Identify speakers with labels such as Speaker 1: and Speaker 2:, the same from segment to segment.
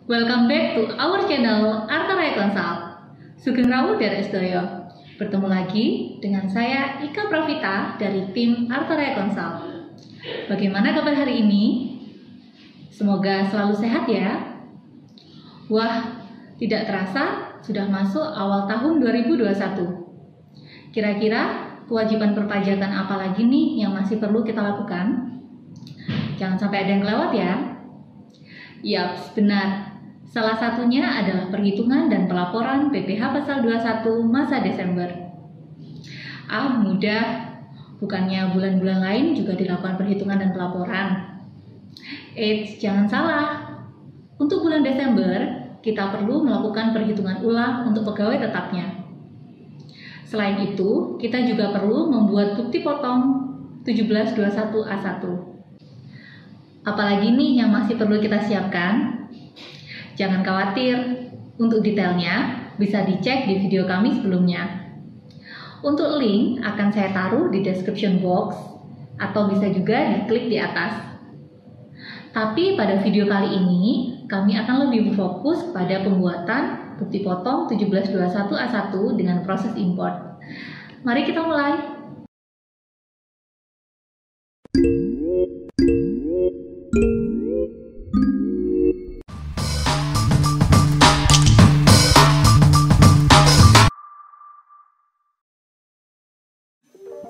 Speaker 1: Welcome back to our channel Arterai Consult. Sugeng Rawuh Darek Sedaya. Bertemu lagi dengan saya Ika Pravita dari tim Arterai Consult. Bagaimana kabar hari ini? Semoga selalu sehat ya. Wah, tidak terasa sudah masuk awal tahun 2021. Kira-kira kewajiban perpajakan apa lagi nih yang masih perlu kita lakukan? Jangan sampai ada yang kelewat ya. Yaps, benar. Salah satunya adalah perhitungan dan pelaporan PPh Pasal 21 masa Desember. Mudah. Bukannya bulan-bulan lain juga dilakukan perhitungan dan pelaporan. Eits, jangan salah. Untuk bulan Desember, kita perlu melakukan perhitungan ulang untuk pegawai tetapnya. Selain itu, kita juga perlu membuat bukti potong 1721A1. Apalagi nih yang masih perlu kita siapkan? Jangan khawatir, untuk detailnya bisa dicek di video kami sebelumnya. Untuk link akan saya taruh di description box atau bisa juga diklik di atas. Tapi pada video kali ini, kami akan lebih berfokus pada pembuatan bukti potong 1721A1 dengan proses import. Mari kita mulai.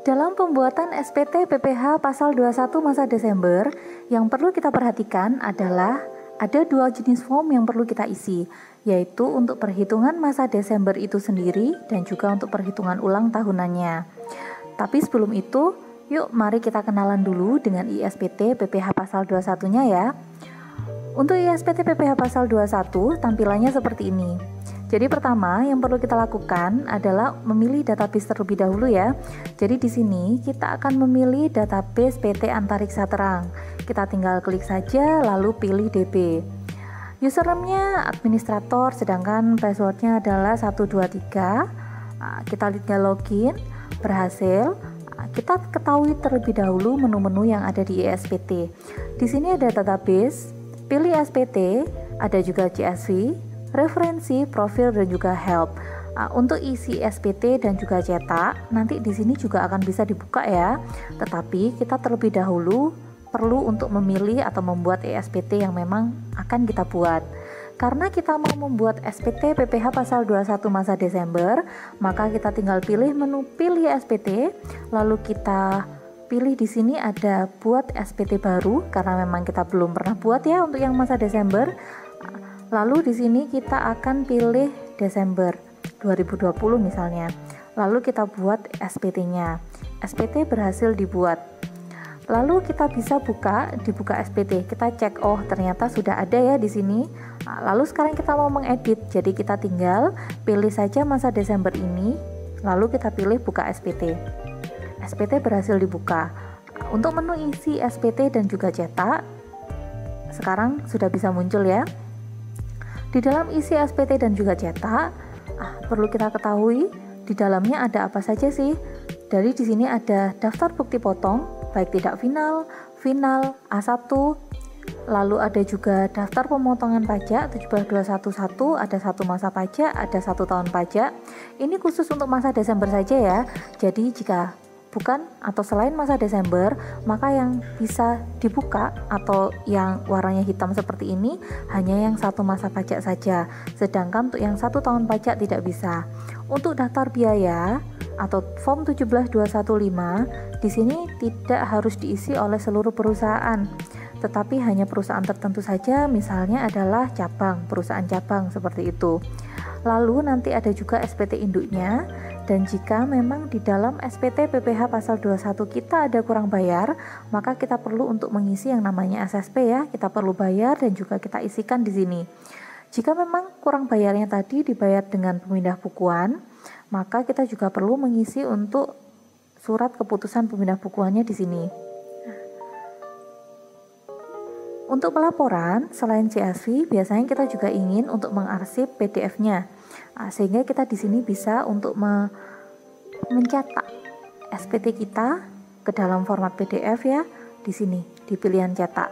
Speaker 2: Dalam pembuatan SPT PPh Pasal 21 masa Desember, yang perlu kita perhatikan adalah ada dua jenis form yang perlu kita isi, yaitu untuk perhitungan masa Desember itu sendiri dan juga untuk perhitungan ulang tahunannya. Tapi sebelum itu, yuk mari kita kenalan dulu dengan ISPT PPh Pasal 21-nya ya. Untuk ISPT PPh Pasal 21, tampilannya seperti ini. Jadi pertama yang perlu kita lakukan adalah memilih database terlebih dahulu ya. Jadi di sini kita akan memilih database PT Antariksa Terang. Kita tinggal klik saja lalu pilih DB. Username-nya administrator, sedangkan password-nya adalah 123. Kita tinggal login, berhasil. Kita ketahui terlebih dahulu menu-menu yang ada di ISPT. Di sini ada database, pilih SPT, ada juga CSV, referensi, profil, dan juga help. Untuk isi SPT dan juga cetak, nanti di sini juga akan bisa dibuka ya. Tetapi kita terlebih dahulu perlu untuk memilih atau membuat SPT yang memang akan kita buat. Karena kita mau membuat SPT PPh Pasal 21 masa Desember, maka kita tinggal pilih menu pilih SPT, lalu kita pilih di sini ada buat SPT baru karena memang kita belum pernah buat ya untuk yang masa Desember. Lalu di sini kita akan pilih Desember 2020 misalnya. Lalu kita buat SPT-nya. SPT berhasil dibuat. Lalu kita bisa dibuka SPT. Kita cek, oh ternyata sudah ada ya di sini. Lalu sekarang kita mau mengedit. Jadi kita tinggal pilih saja masa Desember ini. Lalu kita pilih buka SPT. SPT berhasil dibuka. Untuk menu isi SPT dan juga cetak, sekarang sudah bisa muncul ya. Di dalam isi SPT dan juga cetak, perlu kita ketahui di dalamnya ada apa saja sih. Dari di sini ada daftar bukti potong, baik tidak final, A1, lalu ada juga daftar pemotongan pajak 17211, ada 1 masa pajak, ada 1 tahun pajak. Ini khusus untuk masa Desember saja ya. Jadi jika bukan atau selain masa Desember, maka yang bisa dibuka atau yang warnanya hitam seperti ini hanya yang 1 masa pajak saja, sedangkan untuk yang 1 tahun pajak tidak bisa. Untuk daftar biaya atau form 17215 di sini tidak harus diisi oleh seluruh perusahaan, tetapi hanya perusahaan tertentu saja, misalnya adalah perusahaan cabang seperti itu. Lalu nanti ada juga SPT induknya. Dan jika memang di dalam SPT PPh Pasal 21 kita ada kurang bayar, maka kita perlu untuk mengisi yang namanya SSP ya. Kita perlu bayar dan juga kita isikan di sini. Jika memang kurang bayarnya tadi dibayar dengan pemindah bukuan, maka kita juga perlu mengisi untuk surat keputusan pemindah bukuannya di sini. Untuk pelaporan, selain CSV, biasanya kita juga ingin untuk mengarsip PDF-nya. Sehingga kita di sini bisa untuk mencetak SPT kita ke dalam format PDF ya, di sini di pilihan cetak.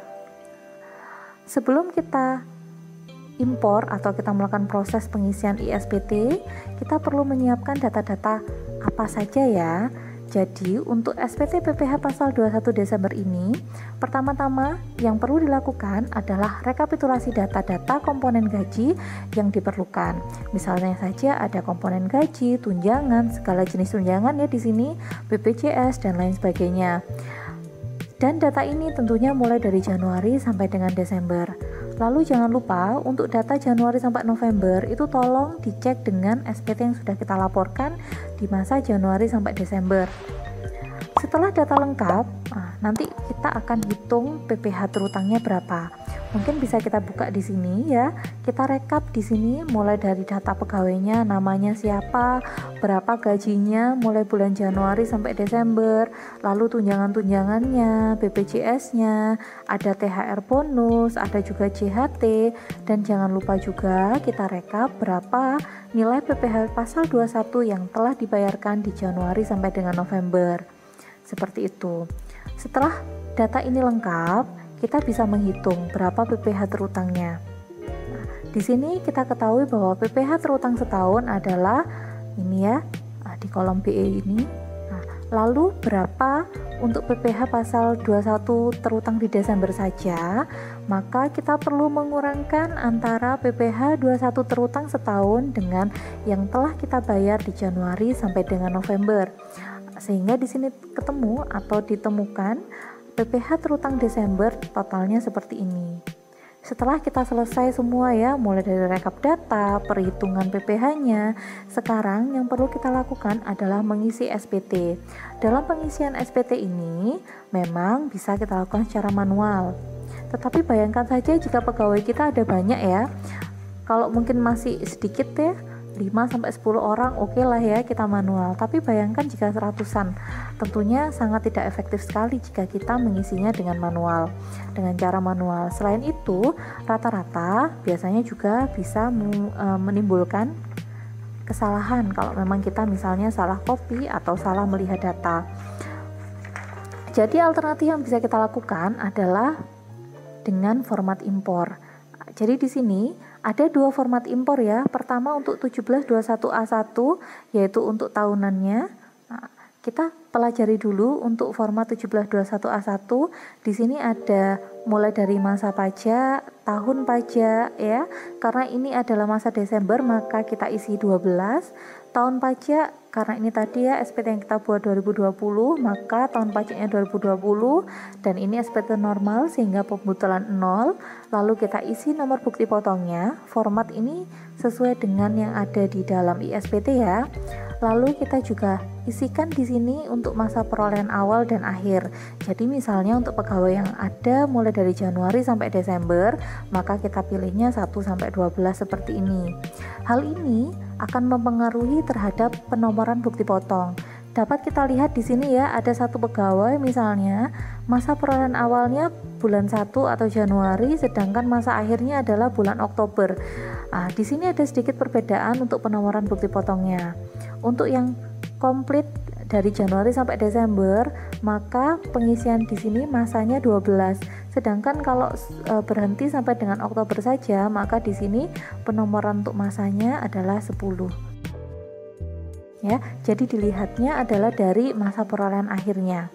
Speaker 2: Sebelum kita impor atau kita melakukan proses pengisian ISPT, kita perlu menyiapkan data-data apa saja ya. Jadi untuk SPT PPh pasal 21 Desember ini, pertama-tama yang perlu dilakukan adalah rekapitulasi data-data komponen gaji yang diperlukan. Misalnya saja ada komponen gaji, tunjangan, segala jenis tunjangan ya di sini, BPJS dan lain sebagainya. Dan data ini tentunya mulai dari Januari sampai dengan Desember. Lalu jangan lupa untuk data Januari sampai November itu tolong dicek dengan SPT yang sudah kita laporkan di masa Januari sampai Desember. Setelah data lengkap, nanti kita akan hitung PPh terutangnya berapa. Mungkin bisa kita buka di sini ya. Kita rekap di sini mulai dari data pegawainya, namanya siapa, berapa gajinya mulai bulan Januari sampai Desember, lalu tunjangan-tunjangannya, BPJS-nya, ada THR bonus, ada juga JHT, dan jangan lupa juga kita rekap berapa nilai PPh pasal 21 yang telah dibayarkan di Januari sampai dengan November. Seperti itu. Setelah data ini lengkap, kita bisa menghitung berapa PPh terutangnya. Nah, di sini kita ketahui bahwa PPh terutang setahun adalah ini ya, di kolom BE ini. Nah, lalu berapa untuk PPh pasal 21 terutang di Desember saja? Maka kita perlu mengurangkan antara PPh 21 terutang setahun dengan yang telah kita bayar di Januari sampai dengan November. Sehingga di sini ketemu atau ditemukan PPh terutang Desember totalnya seperti ini. Setelah kita selesai semua ya, mulai dari rekap data, perhitungan PPh-nya, sekarang yang perlu kita lakukan adalah mengisi SPT. Dalam pengisian SPT ini memang bisa kita lakukan secara manual. Tetapi bayangkan saja jika pegawai kita ada banyak ya. Kalau mungkin masih sedikit ya, 5-10 orang oke lah ya kita manual, tapi bayangkan jika seratusan, tentunya sangat tidak efektif sekali jika kita mengisinya dengan cara manual. Selain itu, rata-rata biasanya juga bisa menimbulkan kesalahan kalau memang kita misalnya salah copy atau salah melihat data. Jadi alternatif yang bisa kita lakukan adalah dengan format impor. Jadi di sini ada dua format impor ya. Pertama untuk 1721A1 yaitu untuk tahunannya. Nah, kita pelajari dulu untuk format 1721A1. Di sini ada mulai dari masa pajak, tahun pajak ya. Karena ini adalah masa Desember maka kita isi 12. Tahun pajak karena ini tadi ya SPT yang kita buat 2020 maka tahun pajaknya 2020 dan ini SPT normal sehingga pembetulan 0. Lalu kita isi nomor bukti potongnya. Format ini sesuai dengan yang ada di dalam ISPT ya. Lalu kita juga isikan di sini untuk masa perolehan awal dan akhir. Jadi misalnya untuk pegawai yang ada mulai dari Januari sampai Desember, maka kita pilihnya 1 sampai 12 seperti ini. Hal ini akan mempengaruhi terhadap penomoran bukti potong. Dapat kita lihat di sini ya, ada satu pegawai misalnya masa perolehan awalnya bulan 1 atau Januari sedangkan masa akhirnya adalah bulan Oktober. Nah, di sini ada sedikit perbedaan untuk penomoran bukti potongnya. Untuk yang komplit dari Januari sampai Desember, maka pengisian di sini masanya 12. Sedangkan kalau berhenti sampai dengan Oktober saja, maka di sini penomoran untuk masanya adalah 10. Ya, jadi dilihatnya adalah dari masa perolehan akhirnya.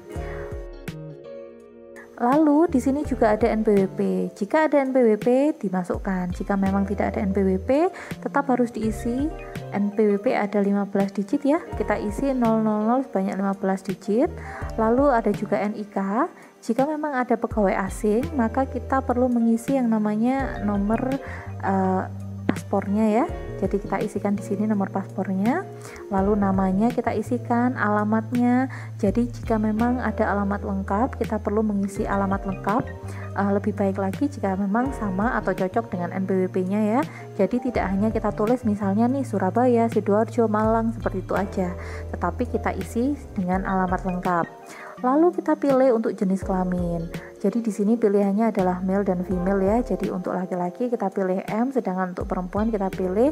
Speaker 2: Lalu di sini juga ada NPWP. Jika ada NPWP dimasukkan. Jika memang tidak ada NPWP, tetap harus diisi. NPWP ada 15 digit ya. Kita isi 000 sebanyak 15 digit. Lalu ada juga NIK. Jika memang ada pegawai asing, maka kita perlu mengisi yang namanya nomor paspornya ya. Jadi kita isikan di sini nomor paspornya, lalu namanya kita isikan, alamatnya. Jadi jika memang ada alamat lengkap, kita perlu mengisi alamat lengkap. Lebih baik lagi jika memang sama atau cocok dengan NPWP-nya ya. Jadi tidak hanya kita tulis misalnya nih Surabaya, Sidoarjo, Malang seperti itu aja, tetapi kita isi dengan alamat lengkap. Lalu kita pilih untuk jenis kelamin. Jadi di sini pilihannya adalah male dan female ya. Jadi untuk laki-laki kita pilih M, sedangkan untuk perempuan kita pilih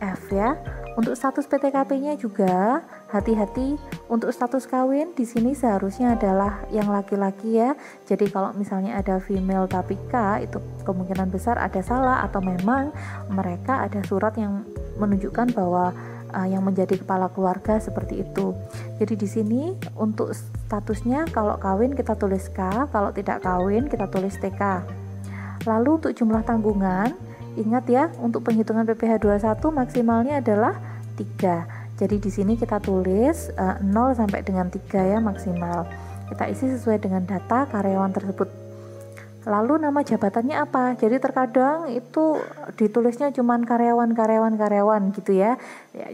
Speaker 2: F ya. Untuk status PTKP-nya juga hati-hati untuk status kawin di sini seharusnya adalah yang laki-laki ya. Jadi kalau misalnya ada female tapi K, itu kemungkinan besar ada salah atau memang mereka ada surat yang menunjukkan bahwa yang menjadi kepala keluarga seperti itu. Jadi di sini untuk statusnya kalau kawin kita tulis K, kalau tidak kawin kita tulis TK. Lalu untuk jumlah tanggungan, ingat ya, untuk penghitungan PPh 21 maksimalnya adalah 3. Jadi di sini kita tulis 0 sampai dengan 3 ya maksimal. Kita isi sesuai dengan data karyawan tersebut. Lalu nama jabatannya apa? Jadi terkadang itu ditulisnya cuman karyawan gitu ya.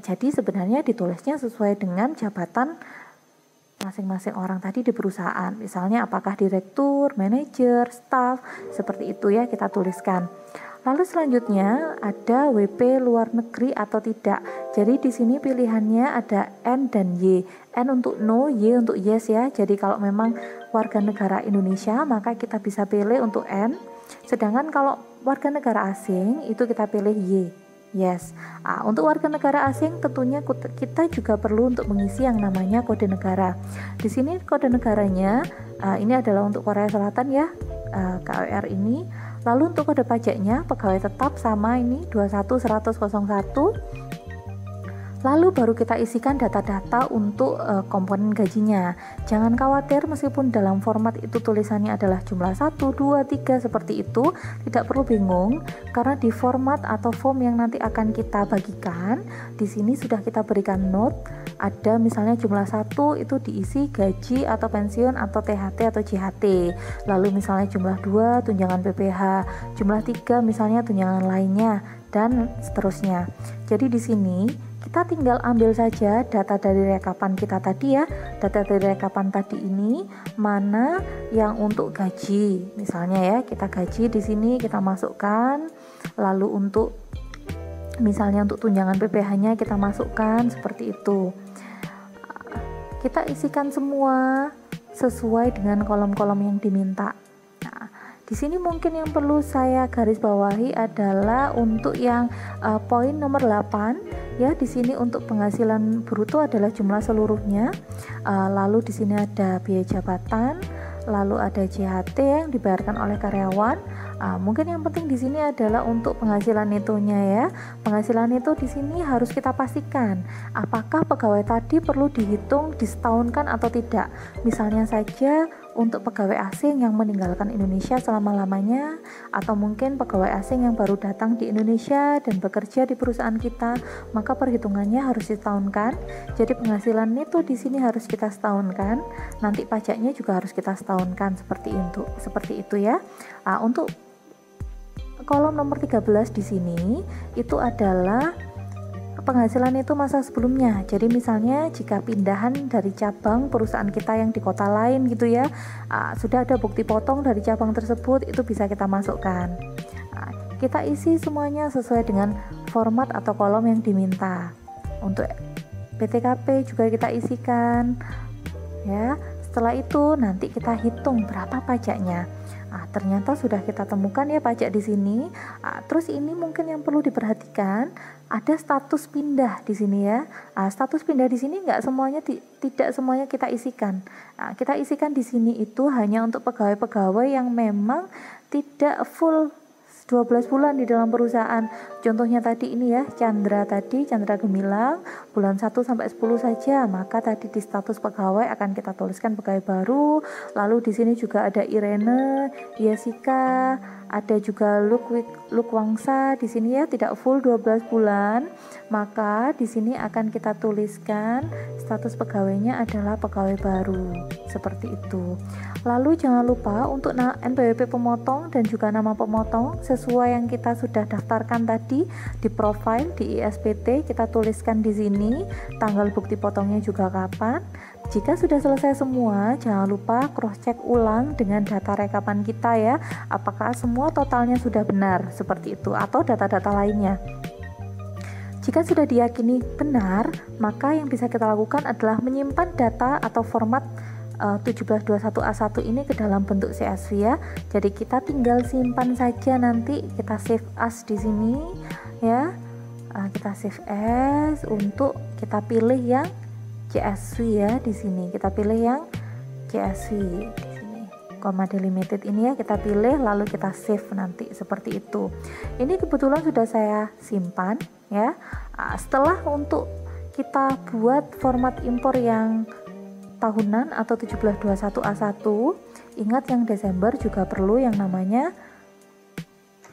Speaker 2: Jadi sebenarnya ditulisnya sesuai dengan jabatan masing-masing orang tadi di perusahaan. Misalnya apakah direktur, manajer, staf, seperti itu ya kita tuliskan. Lalu selanjutnya ada WP luar negeri atau tidak. Jadi di sini pilihannya ada N dan Y. N untuk no, Y untuk yes ya. Jadi kalau memang warga negara Indonesia maka kita bisa pilih untuk N. Sedangkan kalau warga negara asing itu kita pilih Y. Yes. Untuk warga negara asing tentunya kita juga perlu untuk mengisi yang namanya kode negara. Di sini kode negaranya ini adalah untuk Korea Selatan ya, KWR ini. Lalu untuk kode pajaknya pegawai tetap sama ini 21101. Lalu baru kita isikan data-data untuk komponen gajinya. Jangan khawatir meskipun dalam format itu tulisannya adalah jumlah 1, 2, 3 seperti itu, tidak perlu bingung karena di format atau form yang nanti akan kita bagikan, di sini sudah kita berikan note, ada misalnya jumlah 1 itu diisi gaji atau pensiun atau THT atau JHT. Lalu misalnya jumlah 2 tunjangan PPh, jumlah 3 misalnya tunjangan lainnya dan seterusnya. Jadi di sini kita tinggal ambil saja data dari rekapan kita tadi ya. Data dari rekapan tadi ini mana yang untuk gaji. Misalnya ya, kita gaji di sini kita masukkan. Lalu untuk misalnya untuk tunjangan PPh-nya kita masukkan seperti itu. Kita isikan semua sesuai dengan kolom-kolom yang diminta. Nah, di sini mungkin yang perlu saya garis bawahi adalah untuk yang poin nomor 8. Ya, di sini untuk penghasilan bruto adalah jumlah seluruhnya. Lalu di sini ada biaya jabatan, lalu ada JHT yang dibayarkan oleh karyawan. Mungkin yang penting di sini adalah untuk penghasilan netonya ya. Penghasilan neto di sini harus kita pastikan apakah pegawai tadi perlu dihitung disetahunkan atau tidak. Misalnya saja untuk pegawai asing yang meninggalkan Indonesia selama-lamanya, atau mungkin pegawai asing yang baru datang di Indonesia dan bekerja di perusahaan kita, maka perhitungannya harus disetahunkan. Jadi penghasilan neto di sini harus kita setahunkan, nanti pajaknya juga harus kita setahunkan seperti itu ya. Untuk kolom nomor 13 di sini itu adalah penghasilan itu masa sebelumnya. Jadi misalnya jika pindahan dari cabang perusahaan kita yang di kota lain gitu ya, sudah ada bukti potong dari cabang tersebut, itu bisa kita masukkan. Kita isi semuanya sesuai dengan format atau kolom yang diminta. Untuk PTKP juga kita isikan ya. Setelah itu nanti kita hitung berapa pajaknya. Ternyata sudah kita temukan ya pajak di sini. Terus ini mungkin yang perlu diperhatikan, ada status pindah di sini ya. Status pindah di sini tidak semuanya kita isikan. Kita isikan di sini itu hanya untuk pegawai-pegawai yang memang tidak full 12 bulan di dalam perusahaan. Contohnya tadi ini ya, Chandra Gemilang bulan 1 sampai 10 saja, maka tadi di status pegawai akan kita tuliskan pegawai baru. Lalu di sini juga ada Irene, Jessica, ada juga Luk Wangsa di sini ya, tidak full 12 bulan. Maka di sini akan kita tuliskan status pegawainya adalah pegawai baru. Seperti itu. Lalu jangan lupa untuk NPWP pemotong dan juga nama pemotong sesuai yang kita sudah daftarkan tadi di profile di ISPT, kita tuliskan di sini tanggal bukti potongnya juga kapan. Jika sudah selesai semua, jangan lupa cross check ulang dengan data rekapan kita ya, apakah semua totalnya sudah benar seperti itu atau data-data lainnya. Jika sudah diyakini benar, maka yang bisa kita lakukan adalah menyimpan data atau format 1721A1 ini ke dalam bentuk CSV ya. Jadi kita tinggal simpan saja, nanti kita save as di sini ya. Kita save as untuk kita pilih yang CSV ya di sini. Kita pilih yang CSV di sini. Comma delimited ini ya kita pilih, lalu kita save nanti seperti itu. Ini kebetulan sudah saya simpan ya. Setelah untuk kita buat format impor yang tahunan atau 1721A1, ingat yang Desember juga perlu yang namanya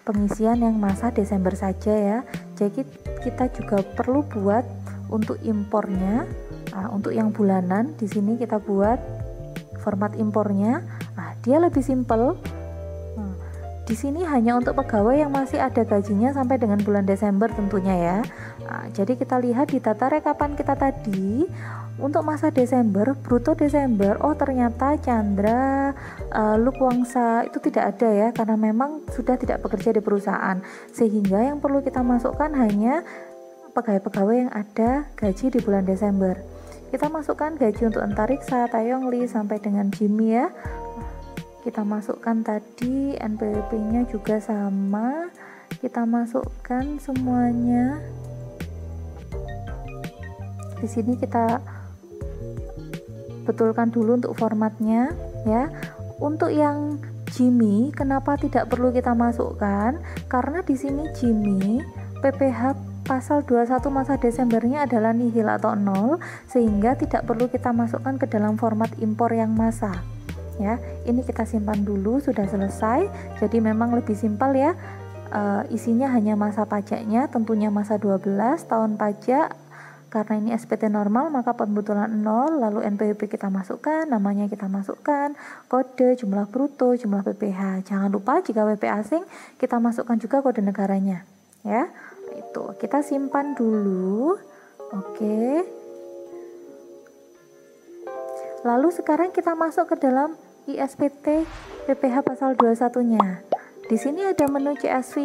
Speaker 2: pengisian yang masa Desember saja ya. Jadi kita juga perlu buat untuk impornya. Untuk yang bulanan di sini kita buat format impornya. Dia lebih simple. Di sini hanya untuk pegawai yang masih ada gajinya sampai dengan bulan Desember tentunya ya. Jadi kita lihat di data rekapan kita tadi untuk masa Desember, bruto Desember, oh ternyata Chandra, Lukwangsa itu tidak ada ya, karena memang sudah tidak bekerja di perusahaan, sehingga yang perlu kita masukkan hanya pegawai-pegawai yang ada gaji di bulan Desember. Kita masukkan gaji untuk Antariksa, Taeyong Lee sampai dengan Jimmy ya. Kita masukkan tadi NPWP-nya juga sama, kita masukkan semuanya. Di sini kita betulkan dulu untuk formatnya ya. Untuk yang Jimmy, kenapa tidak perlu kita masukkan? Karena di sini Jimmy PPh pasal 21 masa Desembernya adalah nihil atau 0, sehingga tidak perlu kita masukkan ke dalam format impor yang masa. Ya, ini kita simpan dulu, sudah selesai. Jadi memang lebih simpel ya. Isinya hanya masa pajaknya, tentunya masa 12 tahun pajak. Karena ini SPT normal, maka pembetulan 0, lalu NPWP kita masukkan, namanya kita masukkan, kode, jumlah bruto, jumlah PPh. Jangan lupa jika WP asing, kita masukkan juga kode negaranya. Ya, itu kita simpan dulu. Oke. Lalu sekarang kita masuk ke dalam ISPT PPh pasal 21-nya. Di sini ada menu CSV.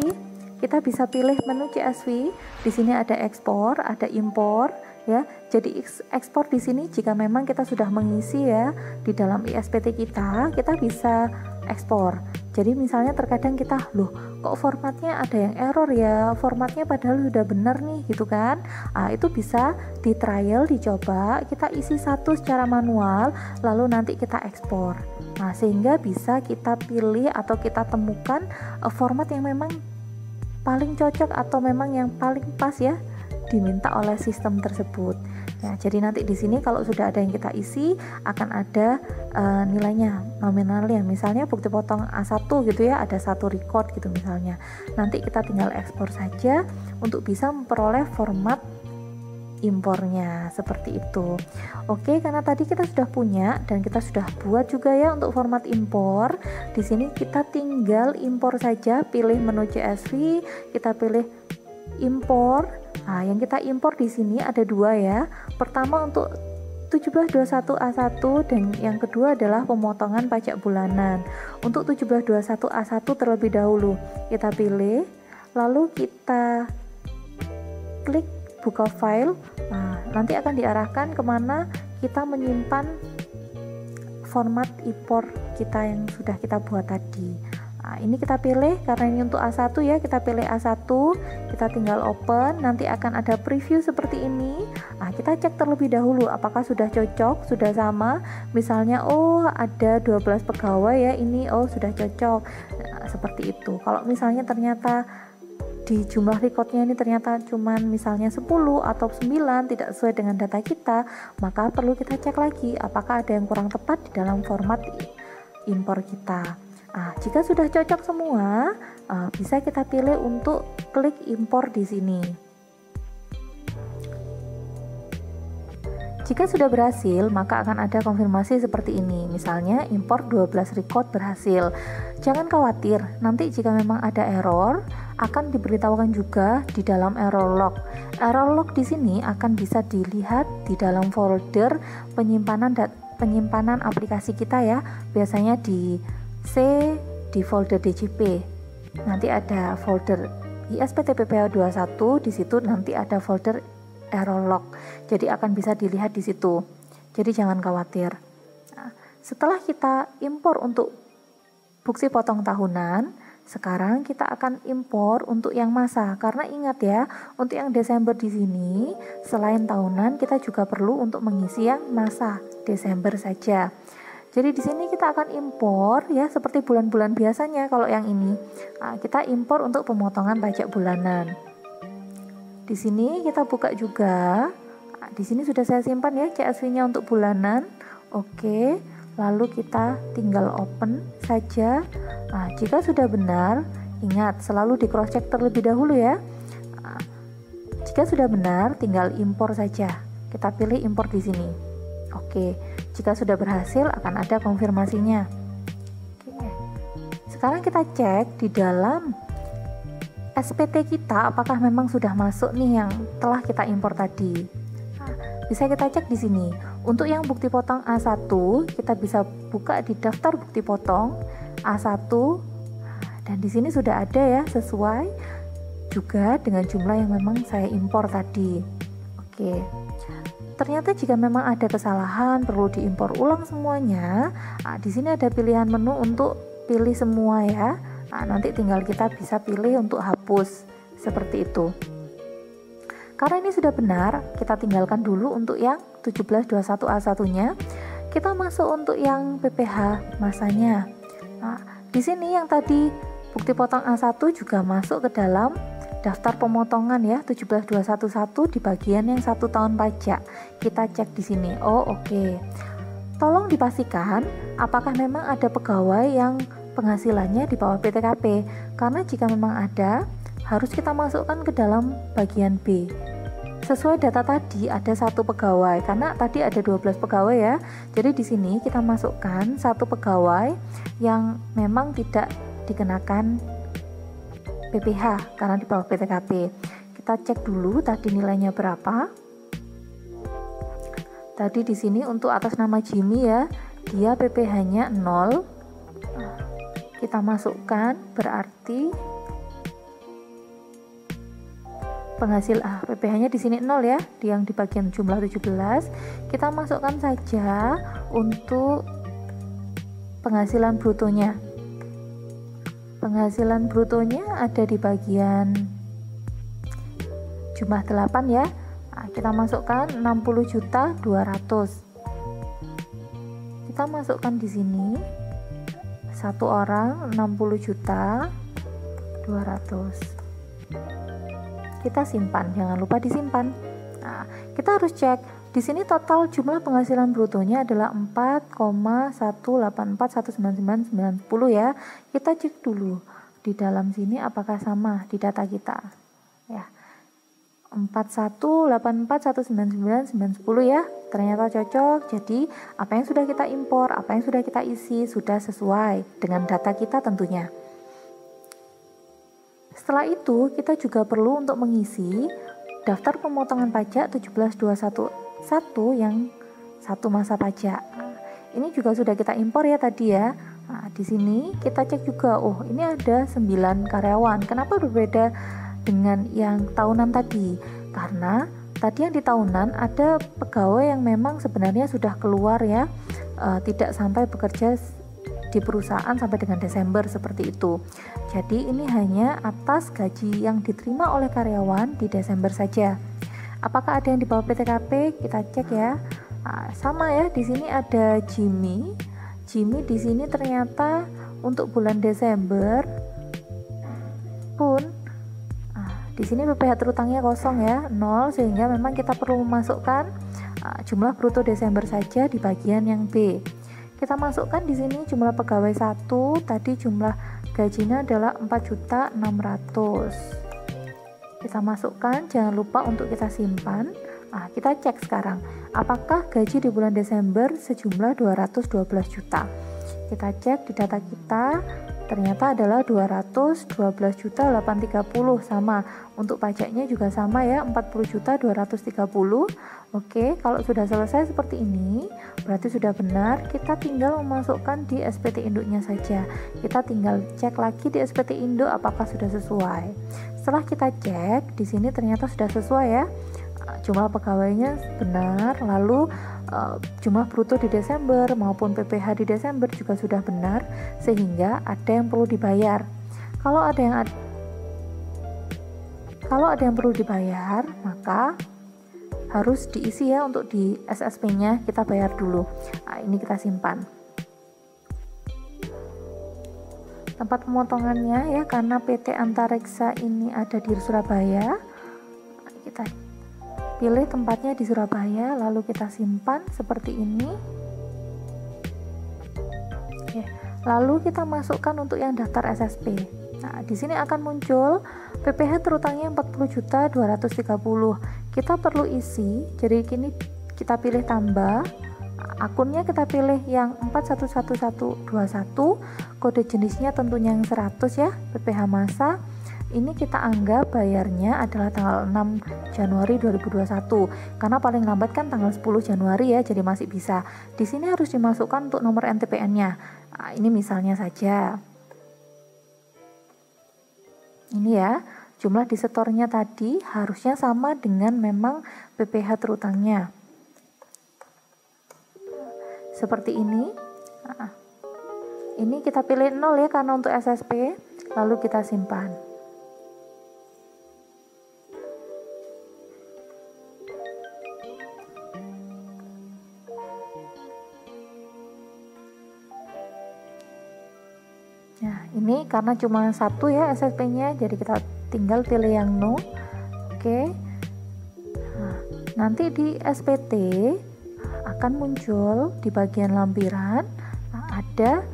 Speaker 2: Kita bisa pilih menu CSV. Di sini ada ekspor, ada impor ya. Jadi ekspor di sini jika memang kita sudah mengisi ya di dalam ISPT kita bisa ekspor. Jadi misalnya terkadang kita, loh kok formatnya ada yang error ya, formatnya padahal sudah benar nih gitu kan. Itu bisa di trial, dicoba, kita isi satu secara manual, lalu nanti kita ekspor. Sehingga bisa kita pilih atau kita temukan format yang memang paling cocok atau memang yang paling pas ya diminta oleh sistem tersebut. Ya, jadi nanti di sini kalau sudah ada yang kita isi akan ada nilainya nominalnya. Misalnya bukti potong A1 gitu ya, ada satu record gitu misalnya. Nanti kita tinggal ekspor saja untuk bisa memperoleh format impornya seperti itu. Oke, karena tadi kita sudah punya dan kita sudah buat juga ya untuk format impor. Di sini kita tinggal impor saja, pilih menu CSV, kita pilih impor. Yang kita impor di sini ada dua ya. Pertama untuk 1721A1 dan yang kedua adalah pemotongan pajak bulanan. Untuk 1721A1 terlebih dahulu kita pilih, lalu kita klik buka file. Nanti akan diarahkan kemana kita menyimpan format impor kita yang sudah kita buat tadi. Ini kita pilih, karena ini untuk A1 ya, kita pilih A1, kita tinggal open, nanti akan ada preview seperti ini. Kita cek terlebih dahulu apakah sudah cocok, sudah sama. Misalnya ada 12 pegawai ya, ini sudah cocok. Seperti itu. Kalau misalnya ternyata di jumlah recordnya ini ternyata cuman misalnya 10 atau 9 tidak sesuai dengan data kita, maka perlu kita cek lagi apakah ada yang kurang tepat di dalam format impor kita. Jika sudah cocok semua, bisa kita pilih untuk klik impor di sini. Jika sudah berhasil, maka akan ada konfirmasi seperti ini. Misalnya impor 12 record berhasil. Jangan khawatir, nanti jika memang ada error, akan diberitahukan juga di dalam error log. Error log di sini akan bisa dilihat di dalam folder penyimpanan aplikasi kita ya. Biasanya di folder DJP. Nanti ada folder ISPT PPh 21, di situ nanti ada folder error log. Jadi akan bisa dilihat di situ. Jadi jangan khawatir. Setelah kita impor untuk bukti potong tahunan, Sekarang kita akan impor untuk yang masa, karena ingat ya, untuk yang Desember di sini selain tahunan kita juga perlu untuk mengisi yang masa Desember saja. Jadi di sini kita akan impor ya seperti bulan-bulan biasanya. Kalau yang ini kita impor untuk pemotongan pajak bulanan. Di sini kita buka juga. Di sini sudah saya simpan ya CSV-nya untuk bulanan. Oke. Lalu kita tinggal open saja. Nah, jika sudah benar, ingat selalu di cross check terlebih dahulu ya. Nah, jika sudah benar, tinggal impor saja. Kita pilih impor di sini. Oke, jika sudah berhasil akan ada konfirmasinya. Oke. Sekarang kita cek di dalam SPT kita apakah memang sudah masuk nih yang telah kita impor tadi. Bisa kita cek di sini. Untuk yang bukti potong A1, kita bisa buka di daftar bukti potong A1 dan di sini sudah ada ya sesuai juga dengan jumlah yang memang saya impor tadi. Oke. Ternyata jika memang ada kesalahan perlu diimpor ulang semuanya. Di sini ada pilihan menu untuk pilih semua ya. Nanti tinggal kita bisa pilih untuk hapus seperti itu. Karena ini sudah benar, kita tinggalkan dulu untuk yang 1721A1-nya. Kita masuk untuk yang PPh masanya. Nah, di sini yang tadi bukti potong A1 juga masuk ke dalam daftar pemotongan ya, 17211 di bagian yang 1 tahun pajak. Kita cek di sini. Oh, oke. Tolong dipastikan apakah memang ada pegawai yang penghasilannya di bawah PTKP. Karena jika memang ada, harus kita masukkan ke dalam bagian B. Sesuai data tadi ada 1 pegawai karena tadi ada 12 pegawai ya. Jadi di sini kita masukkan 1 pegawai yang memang tidak dikenakan PPh karena di bawah PTKP. Kita cek dulu tadi nilainya berapa. Tadi di sini untuk atas nama Jimmy ya, dia PPh-nya 0. Kita masukkan berarti PPh-nya di sini 0 ya, yang di bagian jumlah 17. Kita masukkan saja untuk penghasilan brutonya. Penghasilan brutonya ada di bagian jumlah 8 ya. Kita masukkan 60.200.000. Kita masukkan di sini 1 orang 60.200.000. Kita simpan, jangan lupa disimpan. Nah, kita harus cek di sini total jumlah penghasilan brutonya adalah 4,184.199.90 ya. Kita cek dulu di dalam sini apakah sama di data kita. Ya. 4,184.199.90 ya. Ternyata cocok. Jadi, apa yang sudah kita impor, apa yang sudah kita isi sudah sesuai dengan data kita tentunya. Setelah itu, kita juga perlu untuk mengisi daftar pemotongan pajak 17211 yang 1 masa pajak. Ini juga sudah kita impor ya tadi ya. Nah, di sini kita cek juga, oh ini ada 9 karyawan. Kenapa berbeda dengan yang tahunan tadi? Karena tadi yang di tahunan ada pegawai yang memang sebenarnya sudah keluar ya, tidak sampai bekerja di perusahaan sampai dengan Desember seperti itu. Jadi ini hanya atas gaji yang diterima oleh karyawan di Desember saja. Apakah ada yang di bawah PTKP? Kita cek ya. Nah, sama ya, di sini ada Jimmy. Jimmy di sini ternyata untuk bulan Desember pun di sini PPh terutangnya kosong ya, 0, sehingga memang kita perlu memasukkan jumlah bruto Desember saja di bagian yang B. Kita masukkan di sini jumlah pegawai 1, tadi jumlah gajinya adalah 4.600.000. Kita masukkan, jangan lupa untuk kita simpan. Kita cek sekarang, apakah gaji di bulan Desember sejumlah 212 juta. Kita cek di data kita, ternyata adalah 212.830 sama. Untuk pajaknya juga sama ya, 40.230. Oke, kalau sudah selesai seperti ini, berarti sudah benar. Kita tinggal memasukkan di SPT induknya saja. Kita tinggal cek lagi di SPT induk apakah sudah sesuai. Setelah kita cek, di sini ternyata sudah sesuai ya. Jumlah pegawainya benar, lalu jumlah bruto di Desember maupun PPh di Desember juga sudah benar, sehingga ada yang perlu dibayar. Kalau ada yang perlu dibayar, maka harus diisi ya. Untuk di SSP-nya kita bayar dulu. Nah, ini kita simpan. Tempat pemotongannya ya, karena PT Antareksa ini ada di Surabaya, kita pilih tempatnya di Surabaya, lalu kita simpan seperti ini. Oke, lalu kita masukkan untuk yang daftar SSP. Nah, di sini akan muncul PPh terutangnya 40.230. Kita perlu isi, jadi kini kita pilih tambah. Akunnya kita pilih yang 411121, kode jenisnya tentunya yang 100 ya, PPh masa. Ini kita anggap bayarnya adalah tanggal 6 Januari 2021, karena paling lambat kan tanggal 10 Januari ya, jadi masih bisa. Di sini harus dimasukkan untuk nomor NTPN-nya. Nah, ini misalnya saja. Ini ya, jumlah disetornya tadi harusnya sama dengan memang PPh terutangnya. Seperti ini. Nah, ini kita pilih 0 ya karena untuk SSP, lalu kita simpan. Nah, ini karena cuma satu ya SSP-nya, jadi kita tinggal pilih yang no. Oke. Nah, nanti di SPT akan muncul di bagian lampiran, ada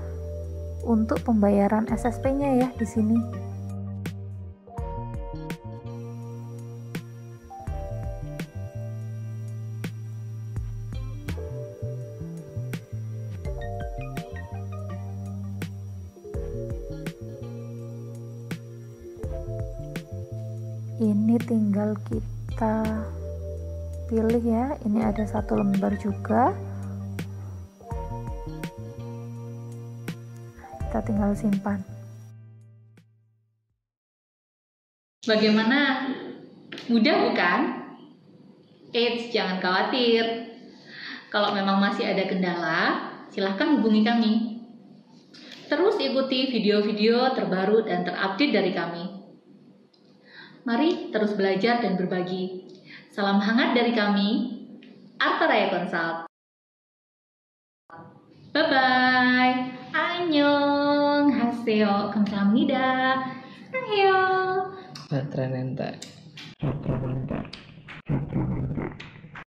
Speaker 2: untuk pembayaran SSP-nya ya di sini. Ini tinggal kita pilih ya, ini ada satu lembar juga, kita tinggal simpan.
Speaker 1: Bagaimana? Mudah bukan? Eits, jangan khawatir. Kalau memang masih ada kendala, silahkan hubungi kami. Terus ikuti video-video terbaru dan terupdate dari kami. Mari terus belajar dan berbagi. Salam hangat dari kami, Artaraya Consult. Bye-bye. Annyeong haseyo. Kamsahamnida. Annyeong.
Speaker 3: Matranenta.